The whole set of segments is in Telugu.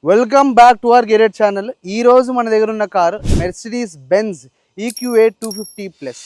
Welcome back to our Garrett channel. ఈ రోజు మన దగ్గర ఉన్న car Mercedes Benz EQA 250 plus.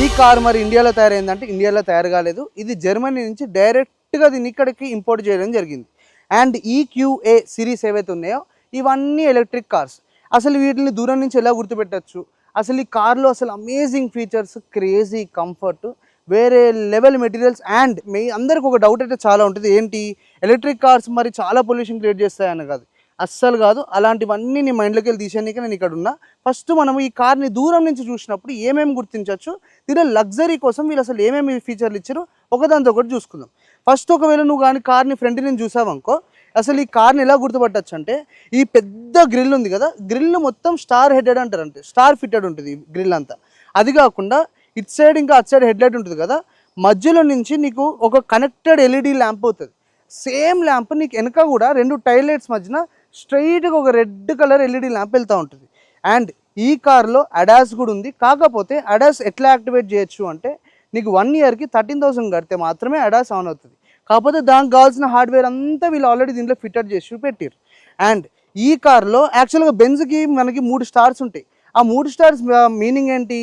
ఈ కారు మరి ఇండియాలో తయారైందంటే ఇండియాలో తయారు కాలేదు. ఇది జర్మనీ నుంచి డైరెక్ట్గా దీన్ని ఇక్కడికి ఇంపోర్ట్ చేయడం జరిగింది. అండ్ EQA సిరీస్ ఏవైతే ఉన్నాయో ఇవన్నీ ఎలక్ట్రిక్ కార్స్. అసలు వీటిని దూరం నుంచి ఎలా గుర్తుపెట్టచ్చు, అసలు ఈ కార్లో అసలు అమేజింగ్ ఫీచర్స్, క్రేజీ కంఫర్ట్, వేరే లెవెల్ మెటీరియల్స్. అండ్ అందరికి ఒక డౌట్ అయితే చాలా ఉంటుంది, ఏంటి ఎలక్ట్రిక్ కార్స్ మరి చాలా పొల్యూషన్ క్రియేట్ చేస్తాయని. కాదు, అస్సలు కాదు. అలాంటివన్నీ నీ మైండ్లోకి వెళ్ళి తీసేందుకే నేను ఇక్కడ ఉన్నా. ఫస్ట్ మనం ఈ కార్ని దూరం నుంచి చూసినప్పుడు ఏమేమి గుర్తించవచ్చు, దీని లగ్జరీ కోసం వీళ్ళు అసలు ఏమేమి ఫీచర్లు ఇచ్చారో ఒకదాంతో ఒకటి చూసుకుందాం. ఫస్ట్ ఒకవేళ నువ్వు కానీ కార్ని ఫ్రంట్ నుంచి చూసావనుకో, అసలు ఈ కార్ని ఎలా గుర్తుపట్టచ్చు అంటే, ఈ పెద్ద గ్రిల్ ఉంది కదా, గ్రిల్ మొత్తం స్టార్ హెడెడ్ అంటారు, అంటే స్టార్ ఫిట్టెడ్ ఉంటుంది గ్రిల్ అంతా. అది కాకుండా ఇట్ సైడ్ ఇంకా అట్ సైడ్ హెడ్లైట్ ఉంటుంది కదా, మధ్యలో నుంచి నీకు ఒక కనెక్టెడ్ LED ల్యాంప్ అవుతుంది. సేమ్ ల్యాంప్ నీకు వెనక కూడా రెండు టైల్ లైట్స్ మధ్యన స్ట్రైట్గా ఒక రెడ్ కలర్ LED ల్యాంప్ వెళ్తూ ఉంటుంది. అండ్ ఈ కార్లో అడాస్ కూడా ఉంది. కాకపోతే అడాస్ ఎట్లా యాక్టివేట్ చేయొచ్చు అంటే, నీకు 1 ఇయర్కి 13,000 కడితే మాత్రమే అడాస్ ఆన్ అవుతుంది. కాకపోతే దానికి కావాల్సిన హార్డ్వేర్ అంతా వీళ్ళు ఆల్రెడీ దీంట్లో ఫిట్టెడ్ చేసి పెట్టారు. అండ్ ఈ కార్లో యాక్చువల్గా బెంజ్కి మనకి 3 స్టార్స్ ఉంటాయి. ఆ 3 స్టార్స్ మీనింగ్ ఏంటి,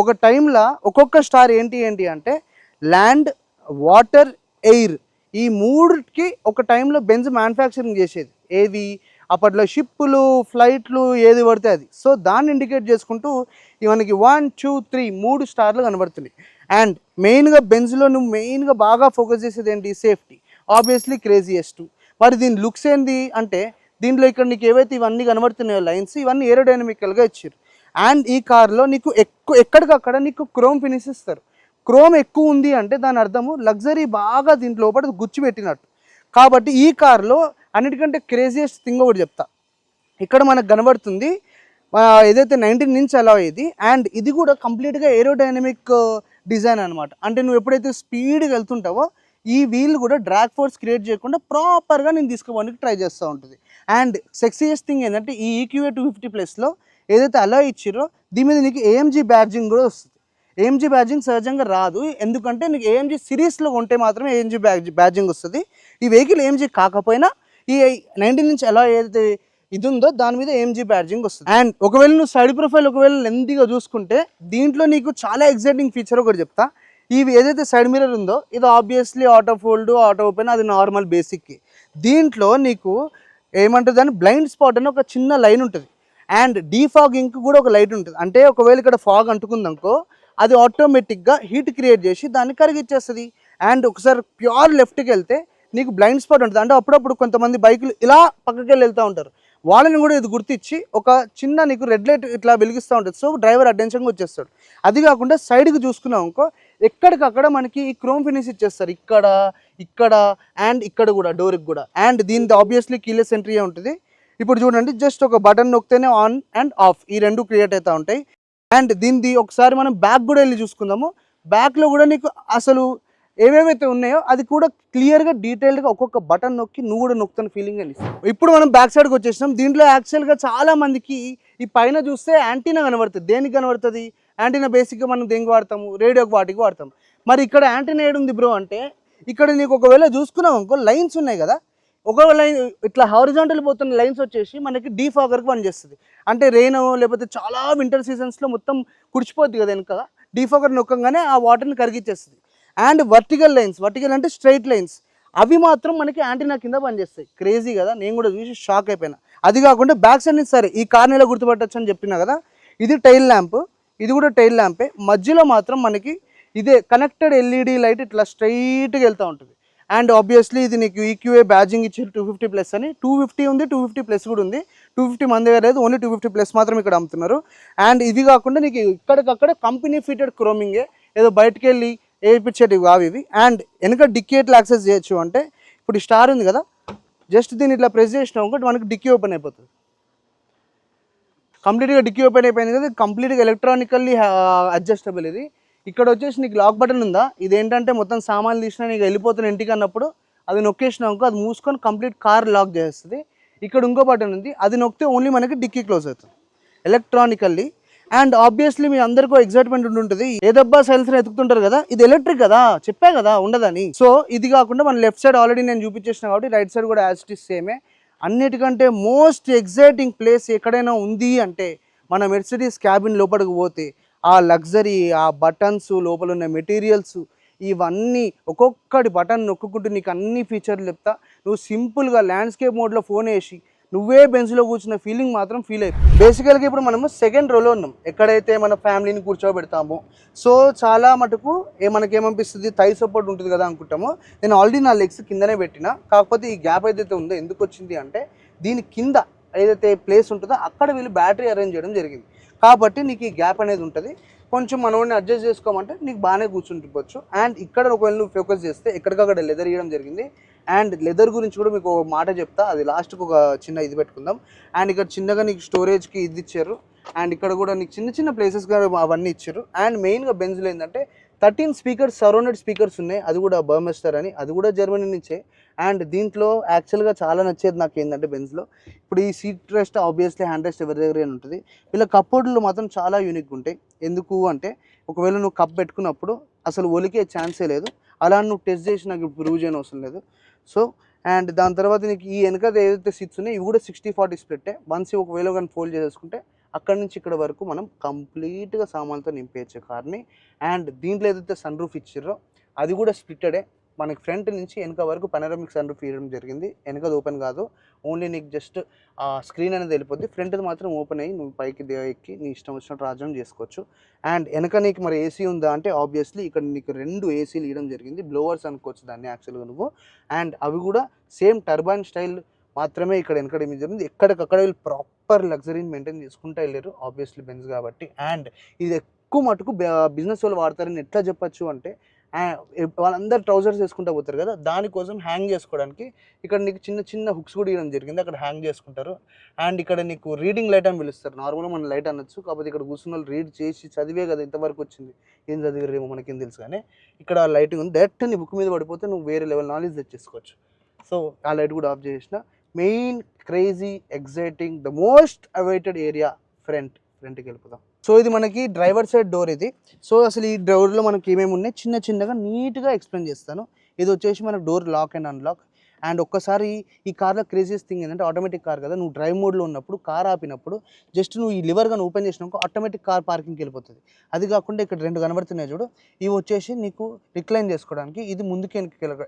ఒక టైంలో ఒక్కొక్క స్టార్ ఏంటి అంటే ల్యాండ్, వాటర్, ఎయిర్, ఈ 3కి ఒక టైంలో బెంజ్ మ్యానుఫ్యాక్చరింగ్ చేసేది. ఏది అప్పట్లో షిప్పులు, ఫ్లైట్లు, ఏది పడితే అది. సో దాన్ని ఇండికేట్ చేసుకుంటూ మనకి 1, 2, 3 3 స్టార్లు కనబడుతున్నాయి. అండ్ మెయిన్గా బెంజ్లో నువ్వు మెయిన్గా బాగా ఫోకస్ చేసేది ఏంటి, సేఫ్టీ. Obviously craziest. మరి దీని లుక్స్ ఏంది అంటే, దీంట్లో ఇక్కడ నీకు ఏవైతే ఇవన్నీ కనబడుతున్నాయో లైన్స్, ఇవన్నీ ఏరోడైనమికల్గా ఇచ్చారు. అండ్ ఈ కార్లో నీకు ఎక్కడికక్కడ నీకు క్రోమ్ ఫినిష్ ఇస్తారు. క్రోమ్ ఎక్కువ ఉంది అంటే దాని అర్థము లగ్జరీ బాగా దీంట్లో లోపల గుచ్చిపెట్టినట్టు. కాబట్టి ఈ కార్లో అన్నిటికంటే క్రేజియస్ట్ థింగ్ ఒకటి చెప్తా. ఇక్కడ మనకు కనబడుతుంది ఏదైతే 19 ఇంచ్ అలా ఇది. అండ్ ఇది కూడా కంప్లీట్గా ఏరోడైనమిక్ డిజైన్ అనమాట. అంటే నువ్వు ఎప్పుడైతే స్పీడ్గా వెళ్తుంటావో ఈ వీల్ కూడా డ్రాగ్ ఫోర్స్ క్రియేట్ చేయకుండా ప్రాపర్గా నేను తీసుకోవడానికి ట్రై చేస్తూ ఉంటుంది. అండ్ సెక్సీయెస్ట్ థింగ్ ఏంటంటే, ఈ EQA 250 ప్లస్లో ఏదైతే అలా ఇచ్చిరో దీని మీద నీకు AMG బ్యాడ్జింగ్ కూడా వస్తుంది. AMG బ్యాడ్జింగ్ సహజంగా రాదు, ఎందుకంటే నీకు AMG సిరీస్లో ఉంటే మాత్రమే AMG బ్యాడ్జింగ్ వస్తుంది. ఈ వెహికల్ AMG కాకపోయినా ఈ 19 ఇంచ్ అలా ఏదైతే ఇది ఉందో దాని మీద AMG బ్యాడ్జింగ్ వస్తుంది. అండ్ ఒకవేళ నువ్వు సైడ్ ప్రొఫైల్ ఒకవేళ లెంతీగా చూసుకుంటే దీంట్లో నీకు చాలా ఎగ్జైటింగ్ ఫీచర్ ఒకటి చెప్తా. ఇవి ఏదైతే సైడ్ మిర్రర్ ఉందో ఇది obviously auto fold, auto open, అది నార్మల్ బేసిక్కి. దీంట్లో నీకు ఏమంటుంది అని బ్లైండ్ స్పాట్ అని ఒక చిన్న లైన్ ఉంటుంది. అండ్ డీఫాగింగ్ కూడా ఒక లైట్ ఉంటుంది. అంటే ఒకవేళ ఇక్కడ ఫాగ్ అంటుకుందనుకో అది ఆటోమేటిక్గా హీట్ క్రియేట్ చేసి దాన్ని కరిగిచ్చేస్తుంది. అండ్ ఒకసారి ప్యూర్ లెఫ్ట్కి వెళ్తే నీకు బ్లైండ్ స్పాట్ ఉంటుంది. అంటే అప్పుడప్పుడు కొంతమంది బైకులు ఇలా పక్కకి వెళ్తూ ఉంటారు, వాళ్ళని కూడా ఇది గుర్తించి ఒక చిన్న నీకు రెడ్ లైట్ ఇట్లా వెలిగిస్తూ ఉంటుంది. సో డ్రైవర్ అటెన్షన్గా వచ్చేస్తాడు. అది కాకుండా సైడ్కి చూసుకున్నాం అనుకో, ఎక్కడికక్కడ మనకి ఈ క్రోమ్ ఫినిష్ ఇచ్చేస్తారు, ఇక్కడ ఇక్కడ అండ్ ఇక్కడ కూడా డోర్కి కూడా. అండ్ దీనికి ఆబ్వియస్లీ కీలెస్ ఎంట్రీ ఉంటుంది. ఇప్పుడు చూడండి, జస్ట్ ఒక బటన్ నొక్కితేనే ఆన్ అండ్ ఆఫ్ ఈ రెండు క్రియేట్ అవుతూ ఉంటాయి. అండ్ దీనిది ఒకసారి మనం బ్యాక్ కూడా వెళ్ళి చూసుకుందాము. బ్యాక్లో కూడా నీకు అసలు ఏమేమైతే ఉన్నాయో అది కూడా క్లియర్గా డీటెయిల్డ్గా ఒక్కొక్క బటన్ నొక్కి నువ్వు కూడా నొక్కుతున్న ఫీలింగ్ అని. ఇప్పుడు మనం బ్యాక్ సైడ్కి వచ్చేసినాం. దీంట్లో యాక్చువల్గా చాలా మందికి ఈ పైన చూస్తే యాంటీనా కనబడుతుంది. దేనికి కనబడుతుంది? యాంటీనా బేసిక్గా మనం దేనికి వాడతాము, రేడియోకి వాటికి వాడతాం. మరి ఇక్కడ యాంటీనా ఏడుంది బ్రో అంటే, ఇక్కడ నీకు ఒకవేళ చూసుకున్నాం అనుకో లైన్స్ ఉన్నాయి కదా, ఒక లైన్ ఇట్లా హారిజాంటల్ పోతున్న లైన్స్ వచ్చేసి మనకి డీఫాగర్కి పనిచేస్తుంది. అంటే రెయిన్ లేకపోతే చాలా వింటర్ సీజన్స్లో మొత్తం కుడిచిపోద్ది కదా వెనక, డీఫాగర్ నొక్కగానే ఆ వాటర్ని కరిగిచ్చేస్తుంది. అండ్ వర్టికల్ లైన్స్, వర్టికల్ అంటే స్ట్రైట్ లైన్స్, అవి మాత్రం మనకి యాంటీనా కింద పనిచేస్తాయి. క్రేజీ కదా, నేను కూడా చూసి షాక్ అయిపోయినా. అది కాకుండా బ్యాక్ సైడ్ నుంచి సరే ఈ కార్ని ఎలా గుర్తుపట్టచ్చు అని చెప్పినా కదా, ఇది టైల్ ల్యాంప్, ఇది కూడా టైల్ ల్యాంపే. మధ్యలో మాత్రం మనకి ఇదే కనెక్టెడ్ LED లైట్ ఇట్లా స్ట్రైట్గా వెళ్తూ ఉంటుంది. అండ్ ఆబ్వియస్లీ ఇది నీకు EQA బ్యాడ్జింగ్ ఇచ్చారు 250 ప్లస్ అని. 250 ఉంది, 250 ప్లస్ కూడా ఉంది. 250 మన దగ్గర లేదు, ఓన్లీ 250 ప్లస్ మాత్రం ఇక్కడ అమ్ముతున్నారు. అండ్ ఇది కాకుండా నీకు ఇక్కడికక్కడ కంపెనీ ఫిటెడ్ క్రోమింగే, ఏదో బయటకు వెళ్ళి వేయించేటివి కావు ఇవి. అండ్ వెనక డిక్కీ ఎట్లా యాక్సెస్ చేయొచ్చు అంటే, ఇప్పుడు ఈ స్టార్ ఉంది కదా, జస్ట్ దీన్ని ఇట్లా ప్రెస్ చేసినా ఒకటి మనకి డిక్కీ ఓపెన్ అయిపోతుంది. కంప్లీట్గా డిక్కీ ఓపెన్ అయిపోయింది కదా, కంప్లీట్గా ఎలక్ట్రానికల్లీ అడ్జస్టబుల్. ఇది ఇక్కడ వచ్చేసి నీకు లాక్ బటన్ ఉందా, ఇదేంటంటే మొత్తం సామాన్లు తీసినా నీకు వెళ్ళిపోతున్న ఇంటికి అన్నప్పుడు అది నొక్కేసినాక అది మూసుకొని కంప్లీట్ కార్ లాక్ చేస్తుంది. ఇక్కడ ఇంకో బటన్ ఉంది, అది నొక్కితే ఓన్లీ మనకి డిక్కీ క్లోజ్ అవుతుంది ఎలక్ట్రానికల్లీ. అండ్ ఆబ్వియస్లీ మీ అందరికీ ఎగ్జైట్మెంట్ ఉంటుంటుంది, ఏదబ్బా సైలెన్సర్ ఎత్తుకుంటారు కదా, ఇది ఎలక్ట్రిక్ కదా, చెప్పే కదా ఉండదని. సో ఇది కాకుండా మన లెఫ్ట్ సైడ్ ఆల్రెడీ నేను చూపించేసిన కాబట్టి రైట్ సైడ్ కూడా యాజ్ ఇట్ ఈస్ సేమే. అన్నిటికంటే మోస్ట్ ఎగ్జైటింగ్ ప్లేస్ ఎక్కడైనా ఉంది అంటే మన మెర్సిడీస్ క్యాబిన్ లోపలికి పోతే ఆ లగ్జరీ, ఆ బటన్స్, లోపల ఉన్న మెటీరియల్స్, ఇవన్నీ ఒక్కొక్కటి బటన్ నొక్కుంటూ నీకు అన్ని ఫీచర్లు చెప్తా. నువ్వు సింపుల్గా ల్యాండ్స్కేప్ మోడ్లో ఫోన్ వేసి నువ్వే బెంచ్లో కూర్చున్న ఫీలింగ్ మాత్రం ఫీల్ అవుతుంది. బేసికల్గా ఇప్పుడు మనము సెకండ్ రోలో ఉన్నాం, ఎక్కడైతే మన ఫ్యామిలీని కూర్చోబెడతామో. సో చాలా మటుకు మనకేమనిపిస్తుంది, థై సపోర్ట్ ఉంటుంది కదా అనుకుంటామో. నేను ఆల్రెడీ నా లెగ్స్ కిందనే పెట్టిన, కాకపోతే ఈ గ్యాప్ ఏదైతే ఉందో ఎందుకు వచ్చింది అంటే దీని కింద ఏదైతే ప్లేస్ ఉంటుందో అక్కడ వీళ్ళు బ్యాటరీ అరేంజ్ చేయడం జరిగింది కాబట్టి నీకు ఈ గ్యాప్ అనేది ఉంటుంది. కొంచెం మనోడిని అడ్జస్ట్ చేసుకోమంటే నీకు బాగానే కూర్చుంటుపోవచ్చు. అండ్ ఇక్కడ ఒకవేళ నువ్వు ఫోకస్ చేస్తే ఎక్కడికక్కడ లెదర్ ఇవ్వడం జరిగింది. అండ్ లెదర్ గురించి కూడా మీకు ఒక మాట చెప్తా, అది లాస్ట్కి ఒక చిన్న ఇది పెట్టుకుందాం. అండ్ ఇక్కడ చిన్నగా నీకు స్టోరేజ్కి ఇది ఇచ్చారు. అండ్ ఇక్కడ కూడా నీకు చిన్న చిన్న ప్లేసెస్ అవన్నీ ఇచ్చారు. అండ్ మెయిన్గా బెంజ్లో ఏంటంటే 13 స్పీకర్స్, సరౌండెడ్ స్పీకర్స్ ఉన్నాయి, అది కూడా బర్మెస్టర్ అని, అది కూడా జర్మనీ నుంచే. అండ్ దీంట్లో యాక్చువల్గా చాలా నచ్చేది నాకు ఏంటంటే బెంజ్లో, ఇప్పుడు ఈ seat rest obviously hand rest ఎవరి దగ్గర ఉంటుంది, వీళ్ళ కప్బోర్డులు మాత్రం చాలా యూనిక్గా ఉంటాయి. ఎందుకు అంటే ఒకవేళ నువ్వు కప్ పెట్టుకున్నప్పుడు అసలు ఒలికే ఛాన్సే లేదు. అలా నువ్వు టెస్ట్ చేసి నాకు ప్రూవ్ చేయని అవసరం లేదు. సో అండ్ దాని తర్వాత నీకు ఈ వెనక ఏదైతే సీట్స్ ఉన్నాయో ఇవి కూడా 60-40 స్ప్లిట్టే. వన్స్ ఒకవేళ కానీ ఫోల్డ్ చేసుకుంటే అక్కడి నుంచి ఇక్కడ వరకు మనం కంప్లీట్గా సామాన్లతో నింపేయచ్చు కార్ని. అండ్ దీంట్లో ఏదైతే సన్ రూఫ్ ఇచ్చారో అది కూడా స్ప్లిట్టెడే. మనకి ఫ్రంట్ నుంచి వెనక వరకు పనోరమిక్ సన్ రూఫ్ ఇవ్వడం జరిగింది. వెనకది ఓపెన్ కాదు, ఓన్లీ నీకు జస్ట్ స్క్రీన్ అనేది వెళ్ళిపోద్ది. ఫ్రంట్ది మాత్రం ఓపెన్ అయ్యి నువ్వు పైకి ఎక్కి నీ ఇష్టం వచ్చినట్టు రాజ్యం చేసుకోవచ్చు. అండ్ వెనక నీకు మరి ఏసీ ఉందా అంటే ఆబ్వియస్లీ ఇక్కడ నీకు 2 ఏసీలు ఇవ్వడం జరిగింది, బ్లోవర్స్ అనుకోవచ్చు దాన్ని యాక్చువల్గా నువ్వు. అండ్ అవి కూడా సేమ్ టర్బైన్ స్టైల్ మాత్రమే ఇక్కడ వెనకడ ఏమి జరిగింది. ఎక్కడికక్కడ వీళ్ళు ప్రాపర్ లగ్జరీని మెయింటైన్ చేసుకుంటూ వెళ్ళారు ఆబ్వియస్లీ బెంజ్ కాబట్టి. అండ్ ఇది ఎక్కువ మటుకు బిజినెస్ వాళ్ళు వాడతారని ఎట్లా చెప్పచ్చు అంటే వాళ్ళందరూ ట్రౌజర్స్ వేసుకుంటూ పోతారు కదా, దానికోసం హ్యాంగ్ చేసుకోవడానికి ఇక్కడ నీకు చిన్న చిన్న హుక్స్ కూడా ఇవ్వడం జరిగింది, అక్కడ హ్యాంగ్ చేసుకుంటారు. అండ్ ఇక్కడ నీకు రీడింగ్ లైట్ అని పిలుస్తారు, నార్మల్గా మనం లైట్ అనొచ్చు, కాకపోతే ఇక్కడ కూర్చున్న వాళ్ళు రీడ్ చేసి చదివే కదా ఇంతవరకు వచ్చింది, ఏం చదివారేమో మనకేం తెలుసు. కానీ ఇక్కడ లైటింగ్ ఉంది, డైరెక్ట్ నీ బుక్ మీద పడిపోతే నువ్వు వేరే లెవెల్ నాలెడ్జ్ తెచ్చేసుకోవచ్చు. సో ఆ లైట్ కూడా ఆఫ్ చేసిన. Main crazy exciting the most awaited area ఫ్రంట్కి వెళ్ళిపోదాం. సో ఇది మనకి డ్రైవర్ సైడ్ డోర్ ఇది. సో అసలు ఈ డోర్లో మనకి ఏమేమి ఉన్నాయి చిన్నగా నీట్గా ఎక్స్ప్లెయిన్ చేస్తాను. ఇది వచ్చేసి మనకు door lock and unlock. And ఒక్కసారి ఈ కార్లో క్రేజియస్ థింగ్ ఏంటంటే ఆటోమేటిక్ కార్ కదా, నువ్వు డ్రైవ్ మోడ్లో ఉన్నప్పుడు కార్ ఆపినప్పుడు జస్ట్ నువ్వు ఈ లివర్ కానీ ఓపెన్ చేసినాక ఆటోమేటిక్ కార్ పార్కింగ్కి వెళ్ళిపోతుంది. అది కాకుండా ఇక్కడ 2 కనబడుతున్నాయి చూడు, ఇవి వచ్చేసి నీకు రిక్లైన్ చేసుకోవడానికి, ఇది ముందుకు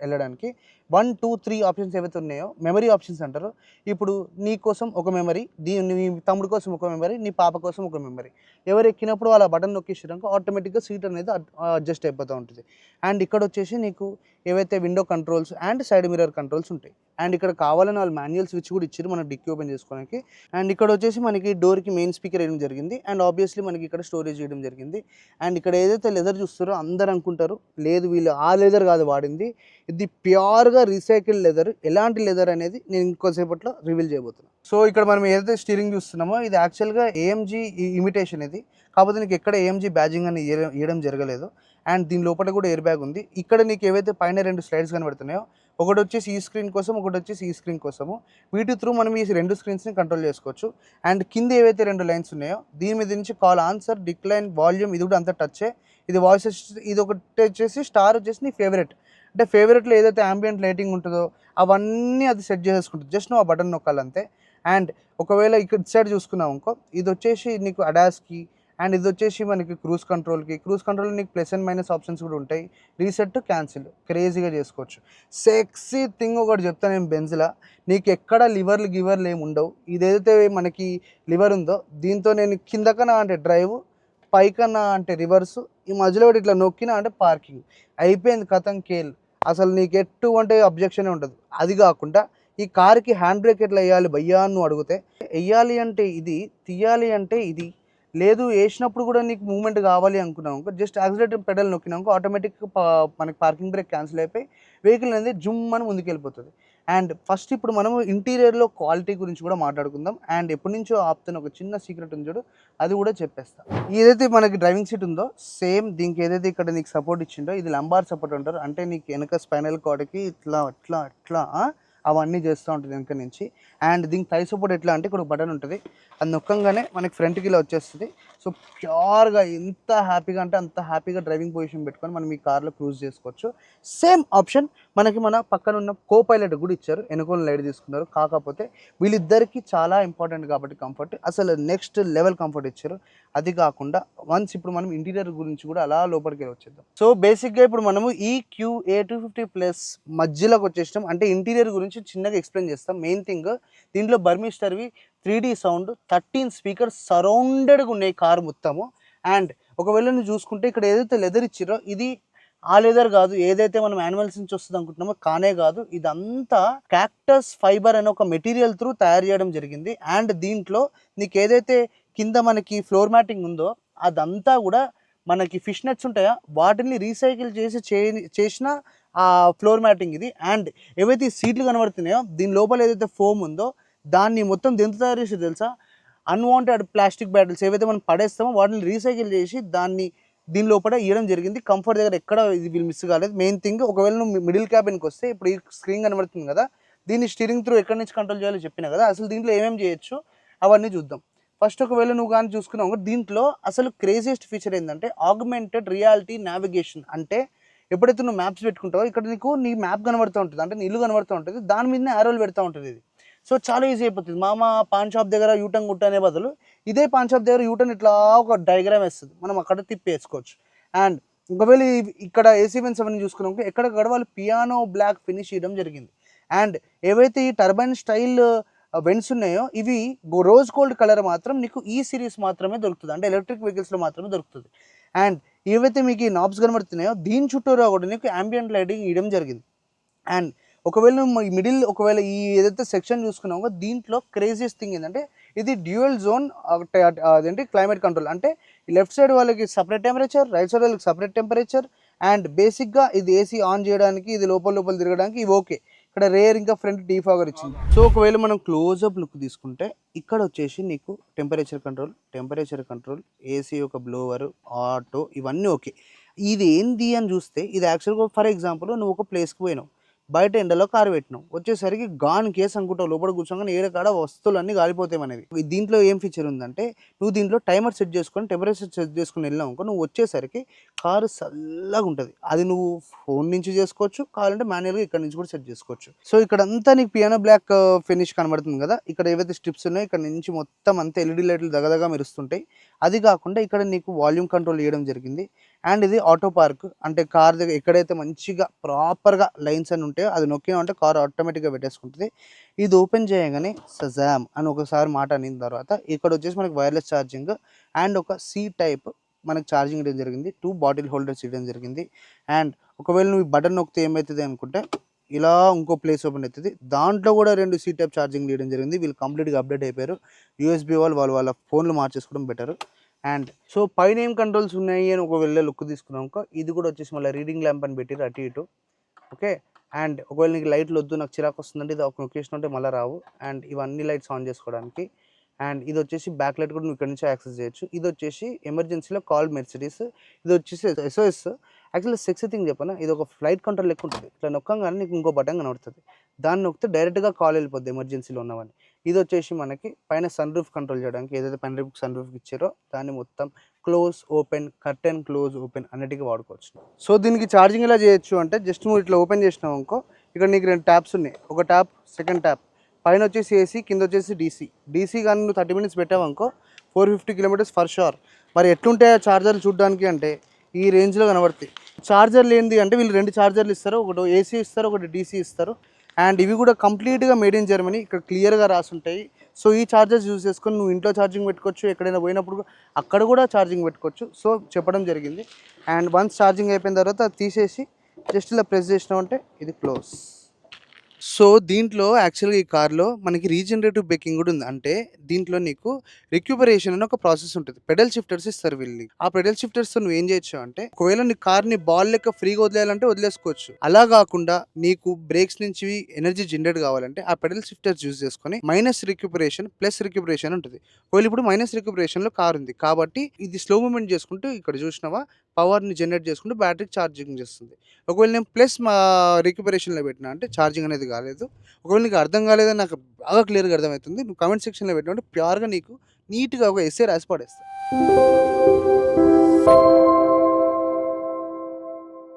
వెళ్ళడానికి 1, 2, 3 ఆప్షన్స్ ఏవైతే ఉన్నాయో మెమరీ ఆప్షన్స్ అంటారు. ఇప్పుడు నీ కోసం ఒక మెమరీ, నీ తమ్ముడు కోసం ఒక మెమరీ, నీ పాప కోసం ఒక మెమరీ. ఎవరు ఎక్కినప్పుడు వాళ్ళ బటన్ నొక్కించడానికి ఆటోమేటిక్గా సీట్ అనేది అడ్జస్ట్ అయిపోతూ ఉంటుంది. అండ్ ఇక్కడ వచ్చేసి నీకు ఏవైతే window controls and side mirror controls ఉంటాయి. అండ్ ఇక్కడ కావాలని వాళ్ళు మాన్యువల్ స్విచ్ కూడా ఇచ్చారు మనం డిక్కీ ఓపెన్ చేసుకోవడానికి. అండ్ ఇక్కడ వచ్చేసి మనకి డోర్కి మెయిన్ స్పీకర్ వేయడం జరిగింది. అండ్ ఆబ్వియస్లీ మనకి ఇక్కడ స్టోరేజ్ చేయడం జరిగింది. అండ్ ఇక్కడ ఏదైతే లెదర్ చూస్తారో అందరూ అనుకుంటారు లేదు వీళ్ళు ఆ లెదర్ కాదు వాడింది, ఇది ప్యూర్గా రీసైకిల్ లెదర్. ఎలాంటి లెదర్ అనేది నేను ఇంకోసేపట్లో రివీల్ చేయబోతున్నాను. సో ఇక్కడ మనం ఏదైతే స్టీరింగ్ చూస్తున్నామో ఇది యాక్చువల్గా ఏఎంజీ ఇమిటేషన్ ఇది, కాకపోతే నీకు ఎక్కడ ఏఎంజీ బ్యాజింగ్ అని ఇవ్వడం జరగలేదు. అండ్ దీని లోపల కూడా ఎయిర్ బ్యాగ్ ఉంది. ఇక్కడ నీకు ఏవైతే పైన 2 స్లైడ్స్ కనబడుతున్నాయో ఒకటి వచ్చేసి ఈ స్క్రీన్ కోసం, ఒకటి వచ్చేసి ఈ స్క్రీన్ కోసము. వీటి త్రూ మనం ఈ 2 స్క్రీన్స్ని కంట్రోల్ చేసుకోవచ్చు. అండ్ కింద ఏవైతే 2 లైన్స్ ఉన్నాయో దీని మీద నుంచి కాల్, ఆన్సర్, డిక్లైన్, వాల్యూమ్ ఇది కూడా అంతా టచ్చే. ఇది వాయిస్, ఇది ఒకటి వచ్చేసి స్టార్ వచ్చేసి నీ ఫేవరెట్, అంటే ఫేవరెట్లో ఏదైతే ambient లైటింగ్ ఉంటుందో అవన్నీ అది సెట్ చేసేసుకుంటుంది, జస్ట్ నువ్వు ఆ బటన్ నొక్కాలంతే. అండ్ ఒకవేళ ఇక్కడ సైడ్ చూసుకున్నావు ఇంకో ఇది వచ్చేసి నీకు అడాస్కి, అండ్ ఇది వచ్చేసి మనకి క్రూజ్ కంట్రోల్ నీకు ప్లస్ అండ్ మైనస్ ఆప్షన్స్ కూడా ఉంటాయి. రీసెట్, క్యాన్సిల్ క్రేజీగా చేసుకోవచ్చు. సెక్సీ థింగ్ ఒకటి చెప్తాను నేను బెంజ్లా, నీకు ఎక్కడ గివర్లు ఏమి ఉండవు. ఇదేదైతే మనకి లివర్ ఉందో దీంతో నేను కిందకన్నా అంటే డ్రైవ్, పైకన్నా అంటే రివర్సు, ఈ మధ్యలో ఒకటి ఇట్లా నొక్కినా అంటే పార్కింగ్, అయిపోయింది కథం కేల్. అసలు నీకు ఎటువంటి అబ్జెక్షనే ఉండదు. అది కాకుండా ఈ కార్కి హ్యాండ్ బ్రేక్ ఎట్లా వేయాలి భయ్యా నువ్వు అడిగితే, వేయాలి అంటే ఇది, తీయాలి అంటే ఇది లేదు, వేసినప్పుడు కూడా నీకు మూవ్మెంట్ కావాలి అనుకున్నావు జస్ట్ యాక్సిలేటర్ పెడల్ నొక్కినాక ఆటోమేటిక్ మనకి పార్కింగ్ బ్రేక్ క్యాన్సిల్ అయిపోయి వెహికల్ అనేది జుమ్ అని ముందుకు వెళ్ళిపోతుంది. అండ్ ఫస్ట్ ఇప్పుడు మనము ఇంటీరియర్లో క్వాలిటీ గురించి కూడా మాట్లాడుకుందాం. అండ్ ఎప్పటి నుంచో ఆపుతున్న ఒక చిన్న సీక్రెట్ ఉంది చూడు, అది కూడా చెప్పేస్తాం. ఏదైతే మనకి డ్రైవింగ్ సీట్ ఉందో సేమ్ దీనికి ఏదైతే ఇక్కడ నీకు సపోర్ట్ ఇచ్చిండో ఇది లంబార్ సపోర్ట్ అంటారు, అంటే నీకు వెనక స్పైనల్ కార్డ్కి ఇట్లా అవన్నీ చేస్తూ ఉంటుంది వెనక నుంచి. అండ్ దీనికి థై సపోర్ట్ ఎట్లా అంటే ఇక్కడ ఒక బటన్ ఉంటుంది, అది నొక్కంగానే మనకి ఫ్రంట్కి ఇలా వచ్చేస్తుంది. సో ప్యూర్గా ఎంత హ్యాపీగా అంటే అంత హ్యాపీగా డ్రైవింగ్ పొజిషన్ పెట్టుకొని మనం ఈ కార్లో క్రూజ్ చేసుకోవచ్చు. సేమ్ ఆప్షన్ మనకి మన పక్కన ఉన్న కో పైలట్ కూడా ఇచ్చారు, వెనుకోని లైట్ తీసుకున్నారు. కాకపోతే వీళ్ళిద్దరికి చాలా ఇంపార్టెంట్ కాబట్టి కంఫర్ట్ అసలు నెక్స్ట్ లెవెల్ కంఫర్ట్ ఇచ్చారు. అది కాకుండా వన్స్ ఇప్పుడు మనం ఇంటీరియర్ గురించి కూడా అలా లోపలికి వచ్చేద్దాం. సో బేసిక్గా ఇప్పుడు మనము ఈ QA250 మధ్యలోకి వచ్చేసాం. అంటే ఇంటీరియర్ గురించి చిన్నగా ఎక్స్ప్లెయిన్ చేస్తాం. మెయిన్ థింగ్ దీంట్లో బర్మిస్టర్వి 3D సౌండ్, 13 స్పీకర్స్ సరౌండెడ్గా ఉన్నాయి కారు మొత్తము. అండ్ ఒకవేళ నువ్వు చూసుకుంటే ఇక్కడ ఏదైతే లెదర్ ఇచ్చిరో ఇది ఆ లెదర్ కాదు, ఏదైతే మనం యానిమల్స్ నుంచి వస్తుంది అనుకుంటున్నామో కానే కాదు. ఇదంతా క్యాక్టస్ ఫైబర్ అనే ఒక మెటీరియల్ త్రూ తయారు చేయడం జరిగింది. అండ్ దీంట్లో నీకు ఏదైతే కింద మనకి ఫ్లోర్ మ్యాటింగ్ ఉందో అదంతా కూడా మనకి ఫిష్ నెట్స్ ఉంటాయా వాటిని రీసైకిల్ చేసిన ఆ ఫ్లోర్ మ్యాటింగ్ ఇది. అండ్ ఏవైతే సీట్లు కనబడుతున్నాయో దీని లోపల ఏదైతే ఫోమ్ ఉందో దాన్ని మొత్తం దేంతో తయారు చేసి తెలుసా, అన్వాంటెడ్ ప్లాస్టిక్ బ్యాటిల్స్ ఏవైతే మనం పడేస్తామో వాటిని రీసైకిల్ చేసి దీని లోపల ఇవ్వడం జరిగింది. కంఫర్ట్ దగ్గర ఎక్కడ ఇది వీళ్ళు మిస్ కాలేదు. మెయిన్ థింగ్ ఒకవేళ నువ్వు మిడిల్ క్యాబిన్కి వస్తే ఇప్పుడు ఈ స్క్రీన్ కనబడుతుంది కదా, దీన్ని స్టీరింగ్ త్రూ ఎక్కడి నుంచి కంట్రోల్ చేయాలో చెప్పినా కదా, అసలు దీంట్లో ఏమేమి చేయొచ్చు అవన్నీ చూద్దాం. ఫస్ట్ ఒకవేళ నువ్వు కానీ చూసుకున్నావు దీంట్లో అసలు క్రేజియస్ట్ ఫీచర్ ఏంటంటే ఆగ్మెంటెడ్ రియాలిటీ నావిగేషన్. అంటే ఎప్పుడైతే నువ్వు మ్యాప్స్ పెట్టుకుంటావో ఇక్కడ నీకు నీ మ్యాప్ కనబడుతూ ఉంటుంది, అంటే నీ ఇల్లు కనబడుతూ ఉంటుంది, దాని మీదనే ఆరోలు పెడతా ఉంటుంది ఇది. సో చాలా ఈజీ అయిపోతుంది. మామ పాన్ షాప్ దగ్గర యూటర్న్ కుట్టనే బదులు ఇదే పాన్ షాప్ దగ్గర యూటర్న్ ఇట్లా ఒక డయాగ్రామ్ వేస్తుంది, మనం అక్కడ తిప్పేసుకోవచ్చు. అండ్ ఒకవేళ ఇక్కడ ఏసీ వెన్స్ అవన్నీ చూసుకున్నాం ఎక్కడక్కడ వాళ్ళు పియానో బ్లాక్ ఫినిష్ చేయడం జరిగింది. అండ్ ఏవైతే ఈ టర్బైన్ స్టైల్ వెన్స్ ఉన్నాయో ఇవి రోజ్ గోల్డ్ కలర్ మాత్రం నీకు ఈ సిరీస్ మాత్రమే దొరుకుతుంది, అంటే ఎలక్ట్రిక్ వెహికల్స్లో మాత్రమే దొరుకుతుంది. అండ్ ఏవైతే మీకు ఈ నాబ్స్ కనబడుతున్నాయో దీని చుట్టూరా కూడా నీకు ambient లైటింగ్ ఇవ్వడం జరిగింది. అండ్ ఒకవేళ నువ్వు మిడిల్ ఒకవేళ ఈ ఏదైతే సెక్షన్ చూసుకున్నామో దీంట్లో క్రేజియస్ట్ థింగ్ ఏంటంటే ఇది డ్యూయల్ జోన్ అదేంటి క్లైమేట్ కంట్రోల్. అంటే లెఫ్ట్ సైడ్ వాళ్ళకి సపరేట్ టెంపరేచర్, రైట్ సైడ్ వాళ్ళకి సపరేట్ టెంపరేచర్. అండ్ బేసిక్గా ఇది ఏసీ ఆన్ చేయడానికి, ఇది లోపల తిరగడానికి ఇవి ఓకే. ఇక్కడ రేర్ ఇంకా ఫ్రంట్ డీఫాగర్ ఇచ్చింది. సో ఒకవేళ మనం క్లోజ్అప్ లుక్ తీసుకుంటే ఇక్కడ వచ్చేసి నీకు టెంపరేచర్ కంట్రోల్, ఏసీ ఒక బ్లోవర్, ఆటో ఇవన్నీ ఓకే. ఇది ఏంది అని చూస్తే ఇది యాక్చువల్గా ఫర్ ఎగ్జాంపుల్ నువ్వు ఒక ప్లేస్కి పోయినావు, బయట ఎండలో కారు పెట్టినావు, వచ్చేసరికి గాన్ కేసు అనుకుంటావు, లోపల కూర్చోగానే ఏడ కాడ వస్తువులన్నీ కాలిపోతాయి అనేవి. దీంట్లో ఏం ఫీచర్ ఉందంటే నువ్వు దీంట్లో టైమర్ సెట్ చేసుకొని టెంపరేచర్ సెట్ చేసుకుని వెళ్ళావు అనుకో, నువ్వు వచ్చేసరికి కారు చల్లగా ఉంటుంది. అది నువ్వు ఫోన్ నుంచి చేసుకోవచ్చు, కావాలంటే మాన్యువల్గా ఇక్కడ నుంచి కూడా సెట్ చేసుకోవచ్చు. సో ఇక్కడ అంతా నీకు పియానో బ్లాక్ ఫినిష్ కనబడుతుంది కదా, ఇక్కడ ఏవైతే స్ట్రిప్స్ ఉన్నాయో ఇక్కడ నుంచి మొత్తం అంతా ఎల్ఈడి లైట్లు దగదగా మెరుస్తుంటాయి. అది కాకుండా ఇక్కడ నీకు వాల్యూమ్ కంట్రోల్ చేయడం జరిగింది. అండ్ ఇది ఆటో పార్క్, అంటే కార్ దగ్గర ఎక్కడైతే మంచిగా ప్రాపర్గా లైన్స్ అని ఉంటాయో అది నొక్కినామంటే కార్ ఆటోమేటిక్గా పెట్టేసుకుంటుంది. ఇది ఓపెన్ చేయగానే సజామ్ అని ఒకసారి మాట అనిన తర్వాత ఇక్కడ వచ్చేసి మనకి వైర్లెస్ ఛార్జింగ్ అండ్ ఒక సి టైప్ మనకి ఛార్జింగ్ ఇవ్వడం జరిగింది, 2 బాటిల్ హోల్డర్స్ ఇవ్వడం జరిగింది. అండ్ ఒకవేళ నువ్వు బటన్ నొక్కితే ఏమవుతుంది అనుకుంటే ఇలా ఇంకో ప్లేస్ ఓపెన్ అవుతుంది, దాంట్లో కూడా 2 సి టైప్ ఛార్జింగ్ ఇవ్వడం జరిగింది. వీళ్ళు కంప్లీట్గా అప్డేట్ అయిపోయారు. యూఎస్బీ వాళ్ళ ఫోన్లు మార్చేసుకోవడం బెటర్. అండ్ సో పైన ఏం కంట్రోల్స్ ఉన్నాయి అని ఒకవేళ లుక్ తీసుకున్నాక ఇది కూడా వచ్చేసి మళ్ళీ రీడింగ్ ల్యాంప్ అని పెట్టారు అటు ఇటు ఓకే. అండ్ ఒకవేళ నీకు లైట్లు వద్దు నాకు చిరాకు వస్తుందంటే ఇది ఒక లొకేషన్ ఉంటే మళ్ళీ రావు. అండ్ ఇవన్నీ లైట్స్ ఆన్ చేసుకోవడానికి. అండ్ ఇది వచ్చేసి బ్యాక్ లైట్ కూడా నువ్వు ఇక్కడ నుంచి యాక్సెస్ చేయొచ్చు. ఇది వచ్చేసి ఎమర్జెన్సీలో కాల్ మెర్సిడీస్, ఇది వచ్చేసి SOS. యాక్చువల్లీ సెక్సీ థింగ్ చెప్పనా, ఇది ఒక ఫ్లైట్ కంట్రోల్ లెక్క ఉంటుంది. ఇట్లా నొక్కంగానే నీకు ఇంకో బటన్ కనబడుతుంది, దాన్ని నొక్కితే డైరెక్ట్గా కాల్ వెళ్ళిపోద్ది ఎమర్జెన్సీలో ఉన్నవని. ఇది వచ్చేసి మనకి పైన సన్ రూఫ్ కంట్రోల్ చేయడానికి ఏదైతే పైన రూఫ్ సన్ రూఫ్ ఇచ్చారో దాన్ని మొత్తం close open, curtain close open అన్నిటికీ వాడుకోవచ్చు. సో దీనికి ఛార్జింగ్ ఎలా చేయొచ్చు అంటే జస్ట్ నువ్వు ఇట్లా ఓపెన్ చేసినావు అనుకో, ఇక్కడ నీకు 2 ట్యాప్స్ ఉన్నాయి, ఒక ట్యాప్ సెకండ్ ట్యాప్, పైన వచ్చేసి ఏసీ కింద వచ్చేసి డీసీ కానీ నువ్వు 30 minutes పెట్టావు అనుకో 450 km/h. మరి ఎట్లుంటాయో ఛార్జర్లు చూడడానికి అంటే ఈ రేంజ్లో కనబడతాయి. ఛార్జర్లు ఏంటి అంటే వీళ్ళు 2 ఛార్జర్లు ఇస్తారు, ఒకటి ఏసీ ఇస్తారు, ఒకటి డీసీ ఇస్తారు. అండ్ ఇవి కూడా కంప్లీట్గా మేడ్ ఇన్ జర్మనీ, ఇక్కడ క్లియర్గా రాసుంటాయి. సో ఈ ఛార్జర్స్ యూజ్ చేసుకొని నువ్వు ఇంట్లో ఛార్జింగ్ పెట్టుకోవచ్చు, ఎక్కడైనా పోయినప్పుడు అక్కడ కూడా ఛార్జింగ్ పెట్టుకోవచ్చు. సో చెప్పడం జరిగింది. అండ్ వన్స్ ఛార్జింగ్ అయిపోయిన తర్వాత తీసేసి జస్ట్ ఇలా ప్రెస్ చేసినామంటే ఇది క్లోజ్. సో దీంట్లో యాక్చువల్గా ఈ కార్లో మనకి రీజనరేటివ్ బ్రేకింగ్ కూడా ఉంది. అంటే దీంట్లో నీకు రిక్యూపరేషన్ అని ఒక ప్రాసెస్ ఉంటుంది. పెడల్ షిఫ్టర్స్ ఇస్తారు వీళ్ళు. ఆ పెడల్ షిఫ్టర్స్ నువ్వు ఏం చేయొచ్చు అంటే ఒకవేళ నీ కార్ని బాల్ లెక్క ఫ్రీగా వదిలేయాలంటే వదిలేసుకోవచ్చు. అలా కాకుండా నీకు బ్రేక్స్ నుంచి ఎనర్జీ జనరేట్ కావాలంటే ఆ పెడల్ షిఫ్టర్స్ యూజ్ చేసుకొని మైనస్ రిక్యూపరేషన్ ప్లస్ రిక్యూపరేషన్ ఉంటుంది. ఒకవేళ ఇప్పుడు మైనస్ రిక్యూపరేషన్లో కార్ ఉంది కాబట్టి ఇది స్లో మూమెంట్ చేసుకుంటూ ఇక్కడ చూసినావా పవర్ని జనరేట్ చేసుకుంటూ బ్యాటరీ ఛార్జింగ్ చేస్తుంది. ఒకవేళ నేను ప్లస్ మా రిక్యూపరేషన్లో పెట్టినా అంటే ఛార్జింగ్ అనేది కాలేదు. ఒకవేళ నీకు అర్థం కాలేదని నాకు బాగా క్లియర్గా అర్థమవుతుంది, నువ్వు కామెంట్ సెక్షన్లో పెట్టినప్పుడు ప్యూర్గా నీకు నీట్గా ఒక ఎస్సే రాసి పడేస్తా.